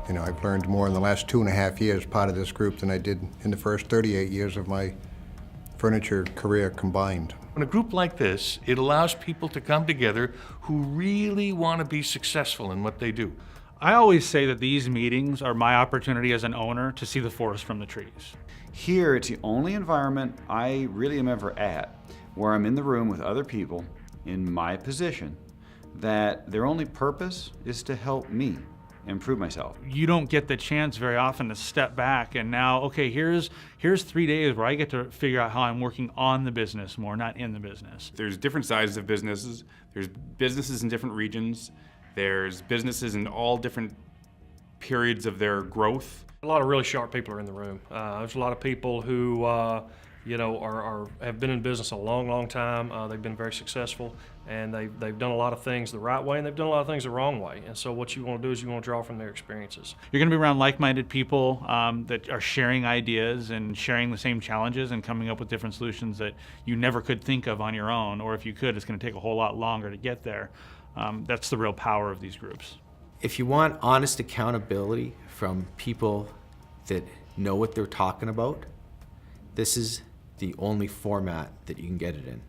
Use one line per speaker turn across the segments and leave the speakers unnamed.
You know, I've learned more in the last 2.5 years part of this group than I did in the first 38 years of my furniture career combined.
In a group like this, it allows people to come together who really want to be successful in what they do.
I always say that these meetings are my opportunity as an owner to see the forest from the trees.
Here, it's the only environment I really am ever at where I'm in the room with other people in my position that their only purpose is to help me improve myself.
You don't get the chance very often to step back and now, okay, here's 3 days where I get to figure out how I'm working on the business more, not in the business.
There's different sizes of businesses. There's businesses in different regions. There's businesses in all different periods of their growth.
A lot of really sharp people are in the room. There's a lot of people who you know, have been in business a long, long time. They've been very successful, and they've done a lot of things the right way, and they've done a lot of things the wrong way. And so what you want to do is you want to draw from their experiences.
You're going to be around like-minded people that are sharing ideas and sharing the same challenges and coming up with different solutions that you never could think of on your own, or if you could, it's going to take a whole lot longer to get there. That's the real power of these groups.
If you want honest accountability from people that know what they're talking about, this is the only format that you can get it in.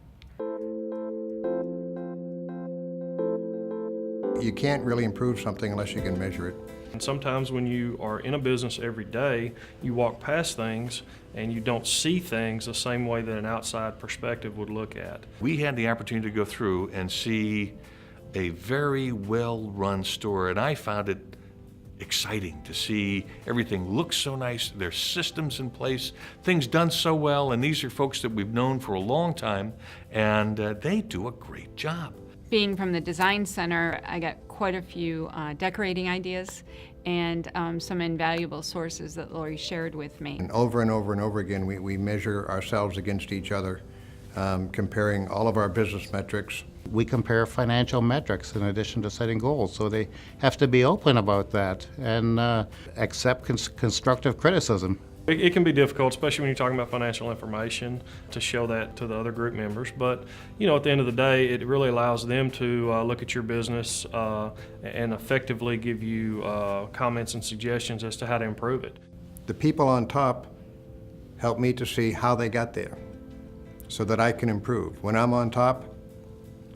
You can't really improve something unless you can measure it.
And sometimes when you are in a business every day, you walk past things and you don't see things the same way that an outside perspective would look at.
We had the opportunity to go through and see a very well-run store, and I found it exciting to see everything look so nice, there's systems in place, things done so well, and these are folks that we've known for a long time, and they do a great job.
Being from the design center, I got quite a few decorating ideas and some invaluable sources that Lori shared with me.
And over and over again, we measure ourselves against each other, comparing all of our business metrics.
We compare financial metrics in addition to setting goals, so they have to be open about that and accept constructive criticism.
It can be difficult, especially when you're talking about financial information, to show that to the other group members. But you know, at the end of the day, it really allows them to look at your business and effectively give you comments and suggestions as to how to improve it.
The people on top help me to see how they got there so that I can improve. When I'm on top,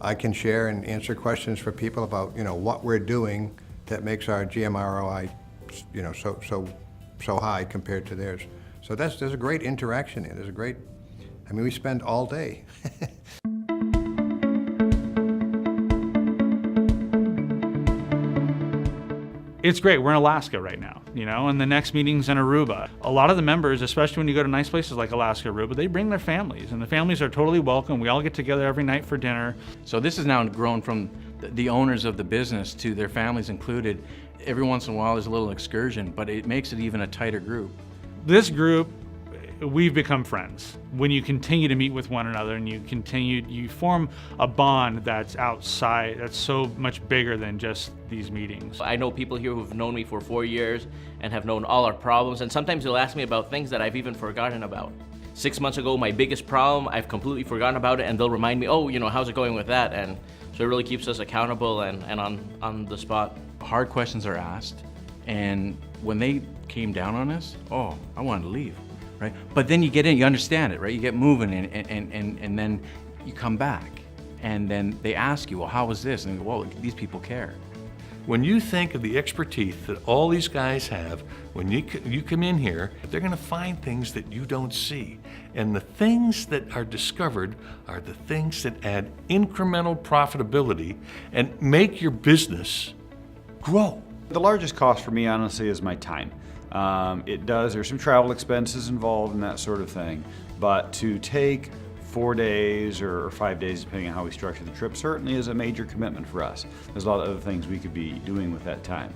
I can share and answer questions for people about, you know, what we're doing that makes our GMROI, you know, so high compared to theirs. So there's a great interaction here. There's a great, I mean, we spend all day.
It's great. We're in Alaska right now, you know, and the next meeting's in Aruba. A lot of the members, especially when you go to nice places like Alaska, Aruba, they bring their families, and the families are totally welcome. We all get together every night for dinner.
So this has now grown from the owners of the business to their families included. Every once in a while there's a little excursion, but it makes it even a tighter group.
This group, we've become friends. When you continue to meet with one another and you form a bond that's outside, that's so much bigger than just these meetings.
I know people here who've known me for 4 years and have known all our problems, and sometimes they'll ask me about things that I've even forgotten about. 6 months ago, my biggest problem, I've completely forgotten about it, and they'll remind me, oh, you know, how's it going with that? And so it really keeps us accountable and on the spot.
Hard questions are asked, and when they came down on us, oh, I wanted to leave. Right? But then you get in, you understand it, right? You get moving and then you come back and then they ask you, well, how was this? And you go, well, these people care.
When you think of the expertise that all these guys have, when you come in here, they're going to find things that you don't see. And the things that are discovered are the things that add incremental profitability and make your business grow.
The largest cost for me, honestly, is my time. There's some travel expenses involved and that sort of thing, but to take 4 days or 5 days, depending on how we structure the trip, certainly is a major commitment for us. There's a lot of other things we could be doing with that time.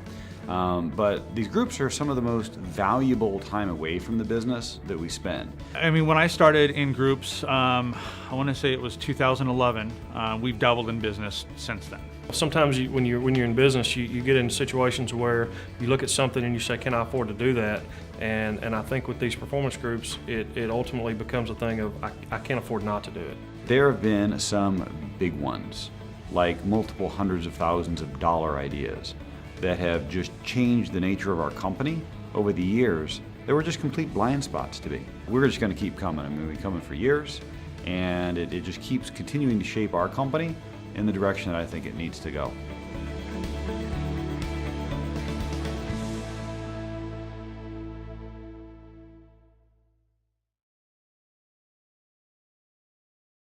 But these groups are some of the most valuable time away from the business that we spend.
I mean, when I started in groups, I want to say it was 2011, we've doubled in business since then.
Sometimes when you're in business, you get into situations where you look at something and you say, can I afford to do that? And I think with these performance groups, it ultimately becomes a thing of, I can't afford not to do it.
There have been some big ones, like multiple hundreds of thousands of dollar ideas. that have just changed the nature of our company over the years that were just complete blind spots to me. We're just going to keep coming. I mean, we've been coming for years, and it just keeps continuing to shape our company in the direction that I think it needs to go.